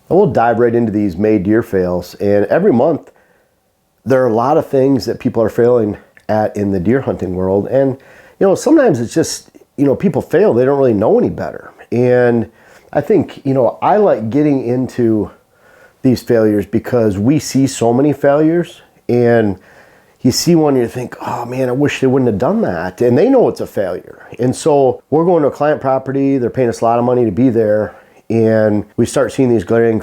And we'll dive right into these May deer fails. And every month, there are a lot of things that people are failing at in the deer hunting world. And, sometimes it's just, people fail. They don't really know any better. And I think, I like getting into these failures because we see so many failures, and you see one and you think, oh man, I wish they wouldn't have done that. And they know it's a failure. And so we're going to a client property, they're paying us a lot of money to be there, and we start seeing these glaring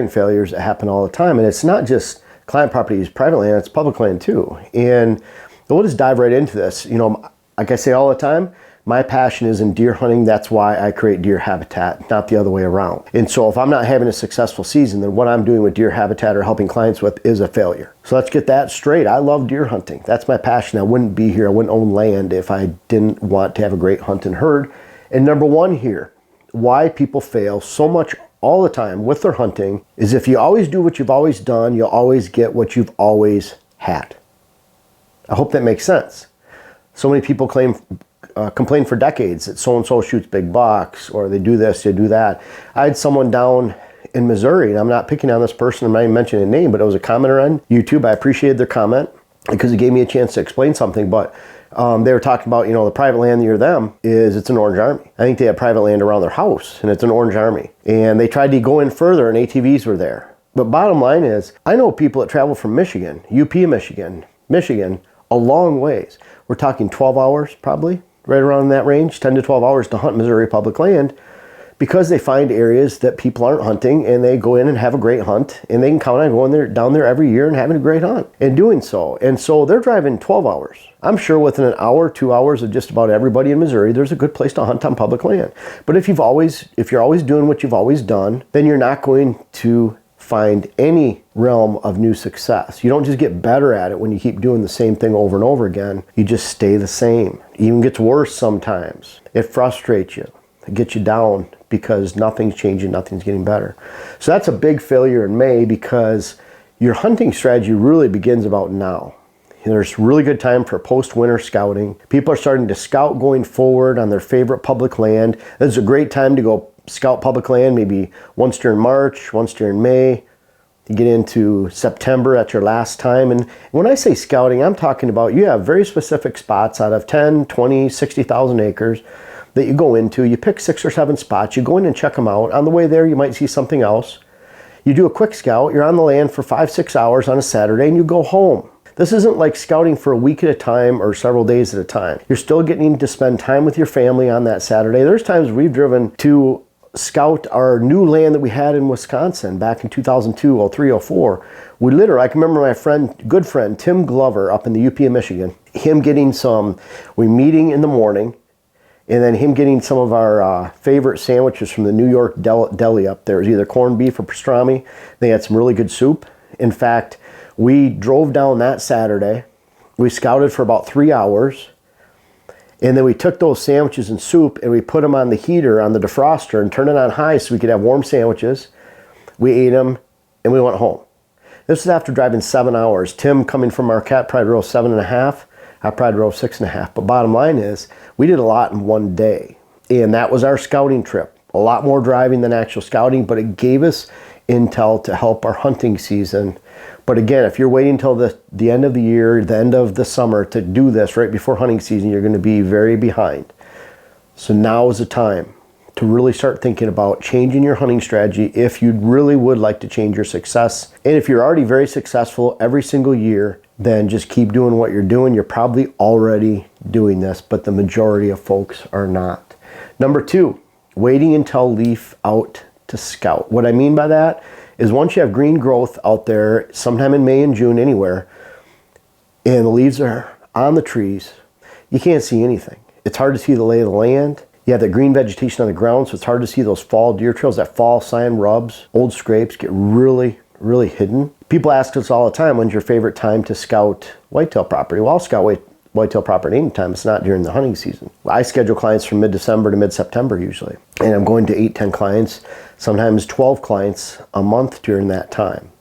failures that happen all the time. And it's not just client properties, private land, it's public land too. And we'll just dive right into this. Like I say all the time, my passion is in deer hunting. That's why I create deer habitat, not the other way around. And so if I'm not having a successful season, then what I'm doing with deer habitat or helping clients with is a failure. So let's get that straight. I love deer hunting. That's my passion. I wouldn't be here. I wouldn't own land if I didn't want to have a great hunt and herd. And number one here, why people fail so much all the time with their hunting is if you always do what you've always done, you'll always get what you've always had. I hope that makes sense. So many people complain for decades that so-and-so shoots big bucks, or they do this, they do that. I had someone down in Missouri, and I'm not picking on this person, I'm not even mentioning a name, but it was a commenter on YouTube. I appreciated their comment because it gave me a chance to explain something. But they were talking about, the private land near them it's an Orange Army. I think they have private land around their house, and it's an Orange Army. And they tried to go in further, and ATVs were there. But bottom line is, I know people that travel from Michigan, UP Michigan, a long ways. We're talking 12 hours probably, right around that range, 10 to 12 hours to hunt Missouri public land, because they find areas that people aren't hunting, and they go in and have a great hunt, and they can count on going down there every year and having a great hunt and doing so. And so they're driving 12 hours. I'm sure within an hour, 2 hours of just about everybody in Missouri, there's a good place to hunt on public land. But if you're always doing what you've always done, then you're not going to find any realm of new success. You don't just get better at it when you keep doing the same thing over and over again. You just stay the same. It even gets worse sometimes. It frustrates you. It gets you down because nothing's changing, nothing's getting better. So that's a big failure in May, because your hunting strategy really begins about now. There's really good time for post-winter scouting. People are starting to scout going forward on their favorite public land. This is a great time to go scout public land, maybe once during March, once during May. You get into September at your last time. And when I say scouting, I'm talking about you have very specific spots out of 10, 20, 60,000 acres that you go into. You pick 6 or 7 spots. You go in and check them out. On the way there, you might see something else. You do a quick scout. You're on the land for 5-6 hours on a Saturday, and you go home. This isn't like scouting for a week at a time or several days at a time. You're still getting to spend time with your family on that Saturday. There's times we've driven to scout our new land that we had in Wisconsin back in 2002, 03, 04. I can remember my good friend, Tim Glover up in the UP of Michigan, we meeting in the morning, and then him getting some of our favorite sandwiches from the New York deli up there. It was either corned beef or pastrami. They had some really good soup. In fact, we drove down that Saturday. We scouted for about 3 hours. And then we took those sandwiches and soup and we put them on the heater, on the defroster, and turned it on high so we could have warm sandwiches. We ate them and we went home. This was after driving 7 hours. Tim, coming from Marquette, probably drove 7.5. I probably drove 6.5. But bottom line is, we did a lot in one day. And that was our scouting trip. A lot more driving than actual scouting, but it gave us intel to help our hunting season. But again, if you're waiting until the end of the year, the end of the summer to do this right before hunting season, you're going to be very behind. So now is the time to really start thinking about changing your hunting strategy if you really would like to change your success. And if you're already very successful every single year, then just keep doing what you're doing. You're probably already doing this, but the majority of folks are not. Number 2, waiting until leaf out to scout. What I mean by that is once you have green growth out there, sometime in May and June anywhere, and the leaves are on the trees, you can't see anything. It's hard to see the lay of the land. You have the green vegetation on the ground, so it's hard to see those fall deer trails. That fall sign rubs, old scrapes get really, really hidden. People ask us all the time, when's your favorite time to scout whitetail property? Well, I'll scout whitetail property anytime. It's not during the hunting season. I schedule clients from mid-December to mid-September usually. And I'm going to 8-10 clients, sometimes 12 clients a month during that time.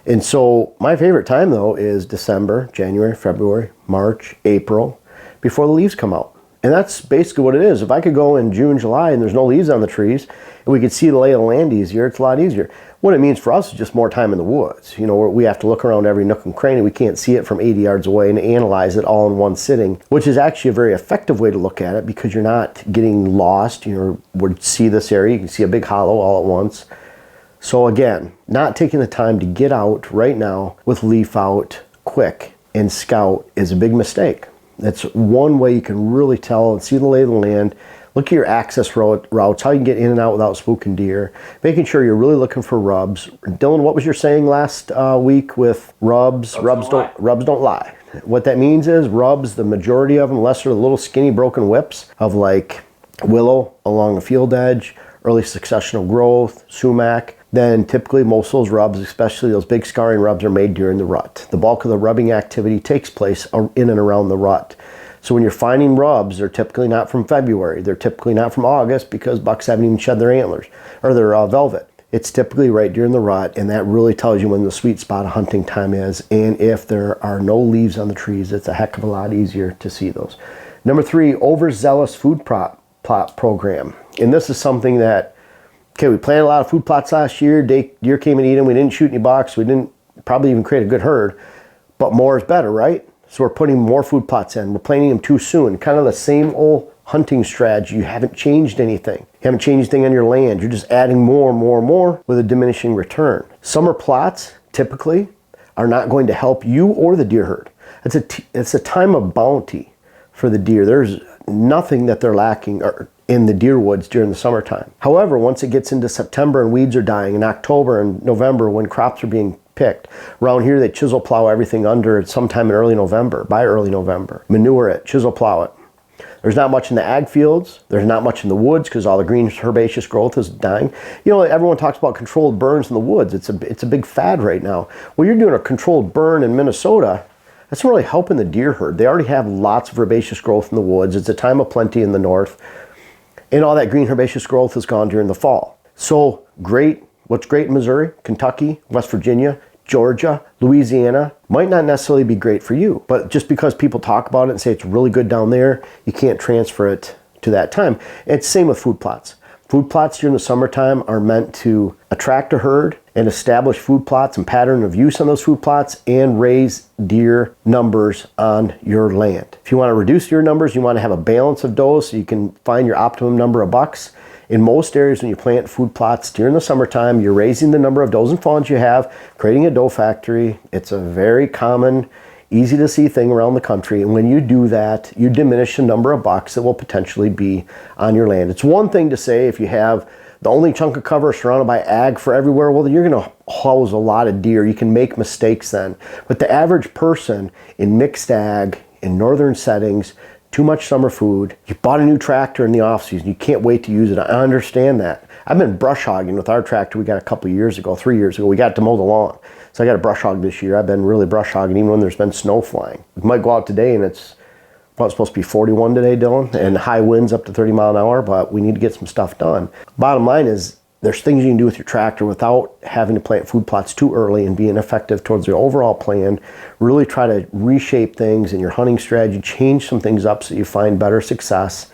And so my favorite time though is December, January, February, March, April, before the leaves come out. And that's basically what it is. If I could go in June, July, and there's no leaves on the trees, and we could see the lay of the land easier, it's a lot easier. What it means for us is just more time in the woods. You know, we have to look around every nook and cranny. We can't see it from 80 yards away and analyze it all in one sitting, which is actually a very effective way to look at it because you're not getting lost. You know, would see this area, you can see a big hollow all at once. So again, not taking the time to get out right now with leaf out quick and scout is a big mistake. That's one way you can really tell and see the lay of the land. Look at your access routes, how you can get in and out without spooking deer. Making sure you're really looking for rubs. Dylan, what was your saying last week with rubs? Rubs don't lie. What that means is rubs, the majority of them, unless they're the little skinny broken whips of like willow along the field edge, early successional growth, sumac, then typically most of those rubs, especially those big scarring rubs, are made during the rut. The bulk of the rubbing activity takes place in and around the rut. So when you're finding rubs, they're typically not from February. They're typically not from August because bucks haven't even shed their antlers or their velvet. It's typically right during the rut, and that really tells you when the sweet spot of hunting time is. And if there are no leaves on the trees, it's a heck of a lot easier to see those. Number 3, overzealous food plot program. And this is something that, okay, we planted a lot of food plots last year. Deer came and eat them. We didn't shoot any bucks. We didn't probably even create a good herd. But more is better, right? So we're putting more food plots in. We're planting them too soon. Kind of the same old hunting strategy. You haven't changed anything. You haven't changed anything on your land. You're just adding more with a diminishing return. Summer plots typically are not going to help you or the deer herd. It's a time of bounty for the deer. There's nothing that they're lacking in the deer woods during the summertime. However, once it gets into September and weeds are dying, in October and November when crops are being picked, around here they chisel plow everything under sometime in early November, by early November. Manure it, chisel plow it. There's not much in the ag fields. There's not much in the woods because all the green herbaceous growth is dying. You know, everyone talks about controlled burns in the woods. It's a big fad right now. Well, you're doing a controlled burn in Minnesota. That's not really helping the deer herd. They already have lots of herbaceous growth in the woods. It's a time of plenty in the north. And all that green herbaceous growth is gone during the fall. So great, what's great in Missouri, Kentucky, West Virginia, Georgia, Louisiana, might not necessarily be great for you. But just because people talk about it and say it's really good down there, you can't transfer it to that time. It's the same with food plots. Food plots during the summertime are meant to attract a herd and establish food plots and pattern of use on those food plots and raise deer numbers on your land. If you want to reduce deer numbers, you want to have a balance of does so you can find your optimum number of bucks. In most areas, when you plant food plots during the summertime, you're raising the number of does and fawns you have, creating a doe factory. It's a very common, easy to see thing around the country. And when you do that, you diminish the number of bucks that will potentially be on your land. It's one thing to say if you have the only chunk of cover surrounded by ag for everywhere, well, then you're going to house a lot of deer. You can make mistakes then. But the average person in mixed ag, in northern settings, too much summer food, you bought a new tractor in the off season, you can't wait to use it. I understand that. I've been brush hogging with our tractor we got a couple years ago, 3 years ago. We got to mow the lawn. So I got a brush hog this year. I've been really brush hogging even when there's been snow flying. We might go out today and it's supposed to be 41 today, Dylan, and high winds up to 30 mile an hour, but we need to get some stuff done. Bottom line is there's things you can do with your tractor without having to plant food plots too early and being effective towards your overall plan. Really try to reshape things in your hunting strategy, change some things up so you find better success.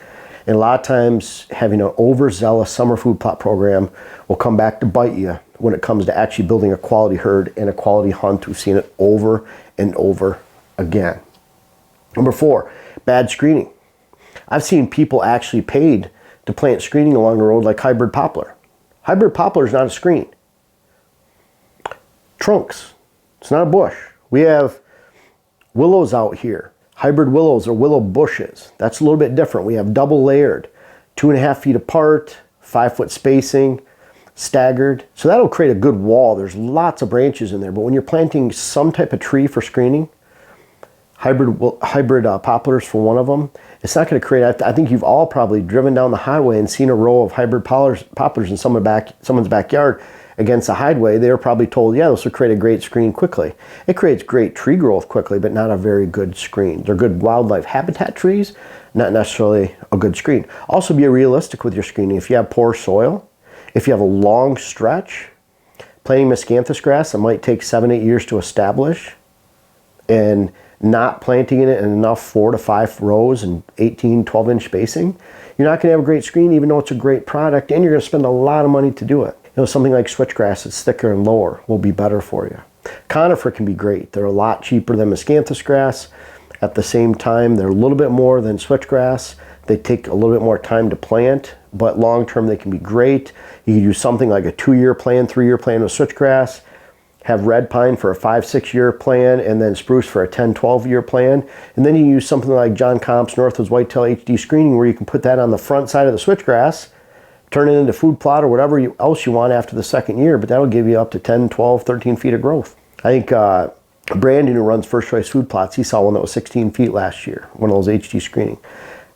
And a lot of times having an overzealous summer food plot program will come back to bite you when it comes to actually building a quality herd and a quality hunt. We've seen it over and over again. Number 4, bad screening. I've seen people actually paid to plant screening along the road like hybrid poplar. Hybrid poplar is not a screen. Trunks. It's not a bush. We have willows out here. Hybrid willows or willow bushes. That's a little bit different. We have double layered, 2.5 feet apart, 5 foot spacing, staggered. So that'll create a good wall. There's lots of branches in there. But when you're planting some type of tree for screening, hybrid poplars for one of them, it's not going to create, I think you've all probably driven down the highway and seen a row of hybrid poplars in someone's backyard against a highway. They were probably told, yeah, this will create a great screen quickly. It creates great tree growth quickly, but not a very good screen. They're good wildlife habitat trees, not necessarily a good screen. Also be realistic with your screening. If you have poor soil, if you have a long stretch, planting miscanthus grass, it might take 7-8 years to establish. And not planting it in enough 4 to 5 rows and 18, 12-inch spacing, you're not going to have a great screen, even though it's a great product, and you're going to spend a lot of money to do it. Something like switchgrass that's thicker and lower will be better for you. Conifer can be great. They're a lot cheaper than miscanthus grass. At the same time, they're a little bit more than switchgrass. They take a little bit more time to plant, but long-term they can be great. You can use something like a 2-year plan, 3-year plan with switchgrass, have red pine for a 5-6-year plan, and then spruce for a 10-12-year plan. And then you use something like John Comp's Northwoods Whitetail HD screening, where you can put that on the front side of the switchgrass, turn it into food plot or whatever else you want after the 2nd year, but that'll give you up to 10, 12, 13 feet of growth. I think Brandon, who runs First Choice Food Plots, he saw one that was 16 feet last year, one of those HD screening.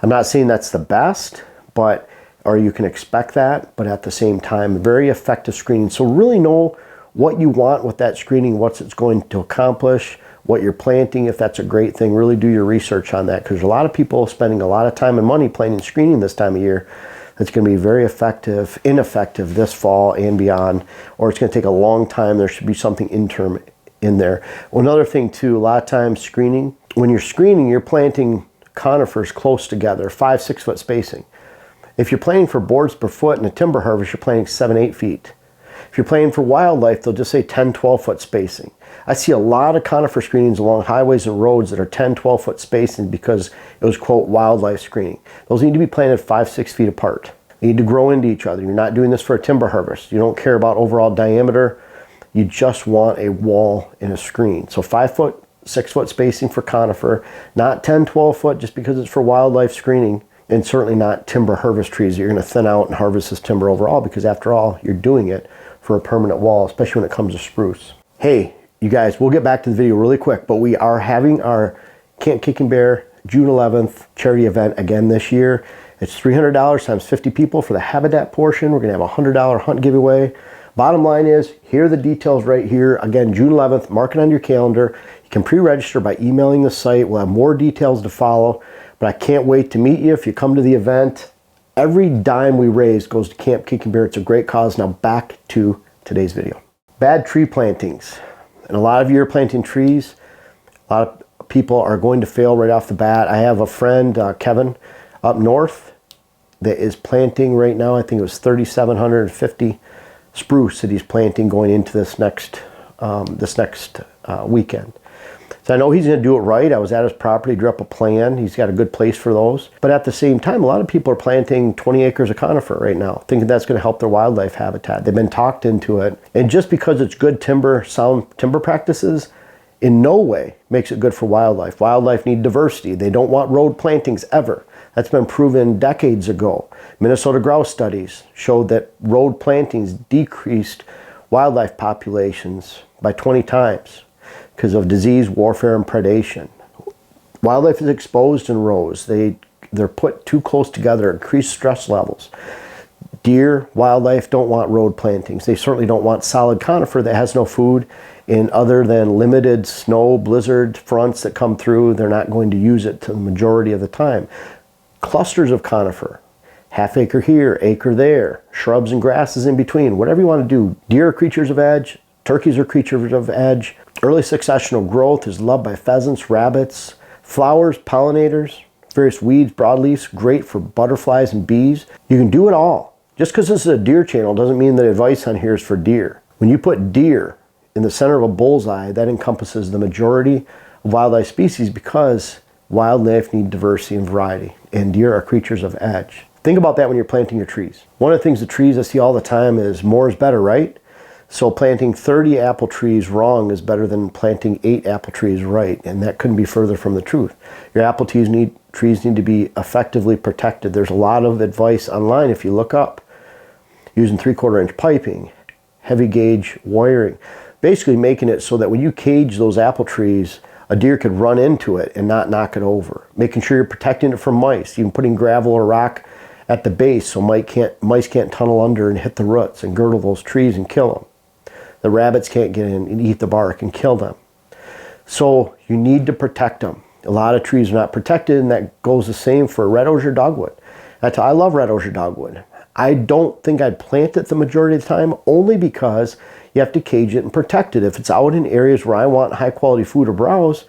I'm not saying that's the best, or you can expect that, but at the same time, very effective screening. So really know what you want with that screening, what it's going to accomplish, what you're planting, if that's a great thing. Really do your research on that, because there's a lot of people spending a lot of time and money planting screening this time of year. It's going to be very ineffective this fall and beyond, or it's going to take a long time. There should be something interim in there. Well, another thing too, a lot of times screening, when you're screening, you're planting conifers close together, 5-6 foot spacing. If you're planting for boards per foot in a timber harvest, you're planting 7-8 feet. If you're planting for wildlife, they'll just say 10-12 foot spacing. I see a lot of conifer screenings along highways and roads that are 10-12 foot spacing because it was, quote, wildlife screening. Those need to be planted 5-6 feet apart. They need to grow into each other. You're not doing this for a timber harvest. You don't care about overall diameter. You just want a wall and a screen. So 5 foot, 6 foot spacing for conifer, not 10-12 foot just because it's for wildlife screening, and certainly not timber harvest trees that you're going to thin out and harvest this timber overall, because after all, you're doing it for a permanent wall, especially when it comes to spruce. Hey, you guys, we'll get back to the video really quick, but we are having our Camp Kicking Bear June 11th charity event again this year. It's $300 times 50 people for the habitat portion. We're going to have a $100 hunt giveaway. Bottom line is, here are the details right here. Again, June 11th, mark it on your calendar. You can pre-register by emailing the site. We'll have more details to follow, but I can't wait to meet you if you come to the event. Every dime we raise goes to Camp Kicking Bear. It's a great cause. Now back to today's video. Bad tree plantings. And a lot of you are planting trees. A lot of people are going to fail right off the bat. I have a friend, Kevin, up north that is planting right now. I think it was 3,750 spruce that he's planting going into this next weekend. So I know he's going to do it right. I was at his property, drew up a plan. He's got a good place for those. But at the same time, a lot of people are planting 20 acres of conifer right now, thinking that's going to help their wildlife habitat. They've been talked into it. And just because it's good timber, sound timber practices, in no way makes it good for wildlife. Wildlife need diversity. They don't want road plantings ever. That's been proven decades ago. Minnesota grouse studies showed that road plantings decreased wildlife populations by 20 times because of disease, warfare, and predation. Wildlife is exposed in rows. They're put too close together, increased stress levels. Deer, wildlife don't want road plantings. They certainly don't want solid conifer that has no food. And other than limited snow, blizzard fronts that come through, they're not going to use it to the majority of the time. Clusters of conifer, half acre here, acre there, shrubs and grasses in between, whatever you want to do. Deer are creatures of edge, turkeys are creatures of edge. Early successional growth is loved by pheasants, rabbits, flowers, pollinators, various weeds, broadleafs, great for butterflies and bees. You can do it all. Just because this is a deer channel doesn't mean that advice on here is for deer. When you put deer in the center of a bullseye, that encompasses the majority of wildlife species, because wildlife need diversity and variety, and deer are creatures of edge. Think about that when you're planting your trees. One of the things the trees I see all the time is more is better, right? So planting 30 apple trees wrong is better than planting 8 apple trees right, and that couldn't be further from the truth. Your apple trees need to be effectively protected. There's a lot of advice online if you look up, using 3/4 inch piping, heavy gauge wiring, basically making it so that when you cage those apple trees, a deer could run into it and not knock it over. Making sure you're protecting it from mice, even putting gravel or rock at the base so mice can't tunnel under and hit the roots and girdle those trees and kill them. The rabbits can't get in and eat the bark and kill them. So you need to protect them. A lot of trees are not protected, and that goes the same for red osier dogwood. I love red osier dogwood. I don't think I'd plant it the majority of the time, only because you have to cage it and protect it. If it's out in areas where I want high quality food or browse,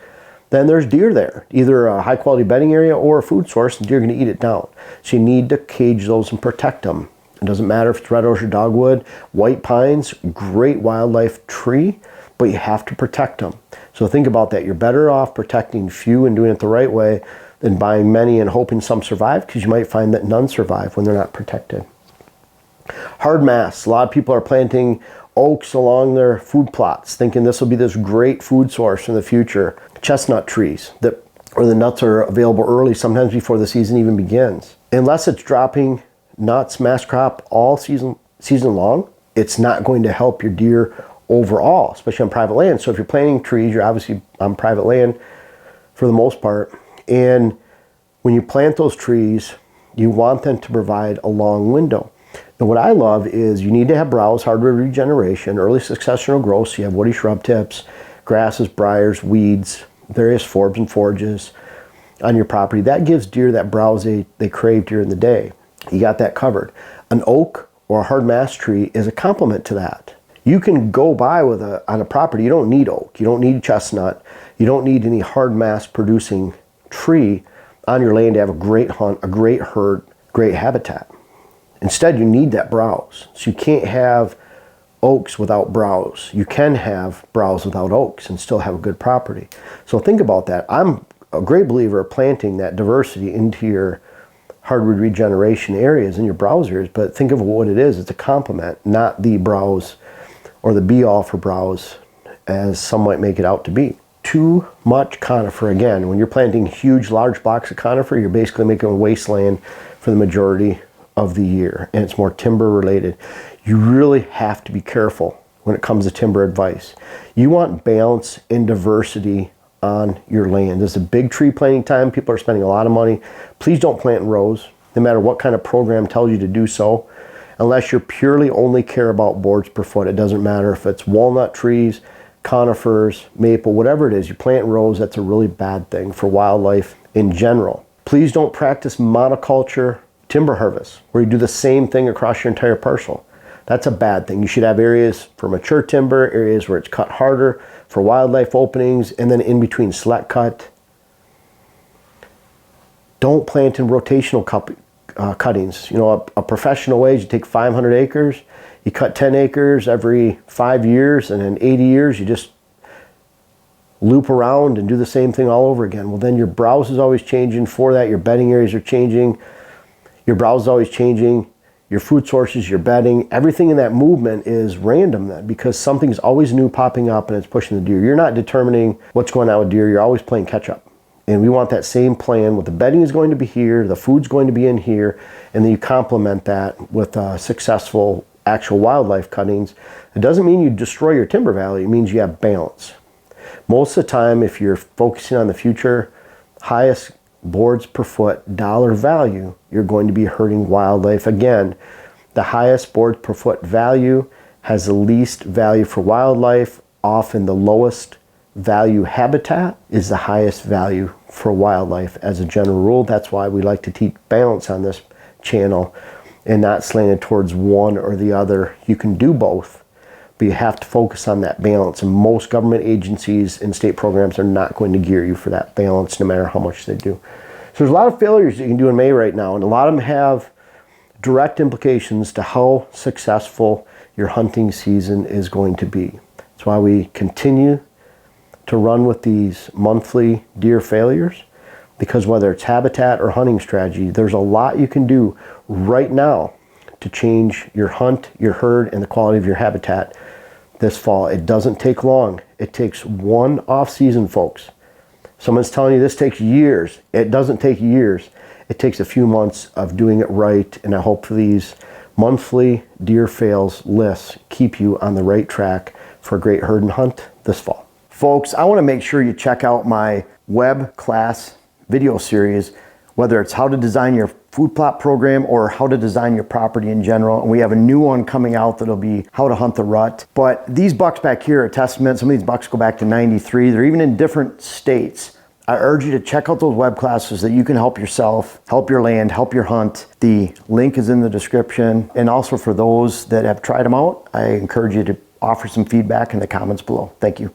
then there's deer there, either a high quality bedding area or a food source, and deer are going to eat it down. So you need to cage those and protect them. It doesn't matter if it's red oak or dogwood, white pines, great wildlife tree, but you have to protect them. So think about that. You're better off protecting few and doing it the right way than buying many and hoping some survive, because you might find that none survive when they're not protected. Hard mass. A lot of people are planting oaks along their food plots, thinking this will be this great food source in the future. Chestnut trees, where the nuts are available early, sometimes before the season even begins. Unless it's dropping nuts, mass crop all season long, it's not going to help your deer overall, especially on private land. So if you're planting trees, you're obviously on private land for the most part. And when you plant those trees, you want them to provide a long window. And what I love is you need to have browse, hardwood regeneration, early successional growth, so you have woody shrub tips, grasses, briars, weeds, various forbs and forages on your property. That gives deer that browse they crave during the day. You got that covered. An oak or a hard mass tree is a complement to that. You can go by on a property, you don't need oak, you don't need chestnut, you don't need any hard mass producing tree on your land to have a great hunt, a great herd, great habitat. Instead, you need that browse. So you can't have oaks without browse. You can have browse without oaks and still have a good property. So think about that. I'm a great believer of planting that diversity into your hardwood regeneration areas and your browse areas, but think of what it is. It's a complement, not the browse or the be-all for browse as some might make it out to be. Too much conifer. Again, when you're planting huge, large blocks of conifer, you're basically making a wasteland for the majority of the year, and it's more timber related. You really have to be careful when it comes to timber advice. You want balance and diversity on your land. This is a big tree planting time. People are spending a lot of money. Please don't plant in rows, no matter what kind of program tells you to do so, unless you purely only care about boards per foot. It doesn't matter if it's walnut trees, conifers, maple, whatever it is. You plant in rows, that's a really bad thing for wildlife in general. Please don't practice monoculture timber harvest, where you do the same thing across your entire parcel. That's a bad thing. You should have areas for mature timber, areas where it's cut harder for wildlife openings, and then in between select cut. Don't plant in rotational cuttings. You know, a professional way is you take 500 acres, you cut 10 acres every 5 years, and in 80 years you just loop around and do the same thing all over again. Well, then your browse is always changing. For that, your bedding areas are changing. Your browse is always changing. Your food sources, your bedding, everything in that movement is random then, because something's always new popping up and it's pushing the deer. You're not determining what's going on with deer. You're always playing catch up. And we want that same plan with the bedding is going to be here, the food's going to be in here, and then you complement that with successful actual wildlife cuttings. It doesn't mean you destroy your timber value. It means you have balance. Most of the time, if you're focusing on the future, highest boards per foot dollar value, you're going to be hurting wildlife. Again, the highest boards per foot value has the least value for wildlife. Often the lowest value habitat is the highest value for wildlife as a general rule. That's why we like to teach balance on this channel and not slanted towards one or the other. You can do both, but you have to focus on that balance. And most government agencies and state programs are not going to gear you for that balance no matter how much they do. So there's a lot of failures you can do in May right now, and a lot of them have direct implications to how successful your hunting season is going to be. That's why we continue to run with these monthly deer failures, because whether it's habitat or hunting strategy, there's a lot you can do right now to change your hunt, your herd, and the quality of your habitat this fall. It doesn't take long. It takes one off season, folks. Someone's telling you this takes years. It doesn't take years. It takes a few months of doing it right, and I hope these monthly deer fails lists keep you on the right track for a great herd and hunt this fall. Folks, I want to make sure you check out my web class video series, whether it's how to design your food plot program or how to design your property in general. And we have a new one coming out that'll be how to hunt the rut. But these bucks back here are a testament. Some of these bucks go back to 93. They're even in different states. I urge you to check out those web classes so that you can help yourself, help your land, help your hunt. The link is in the description. And also for those that have tried them out, I encourage you to offer some feedback in the comments below. Thank you.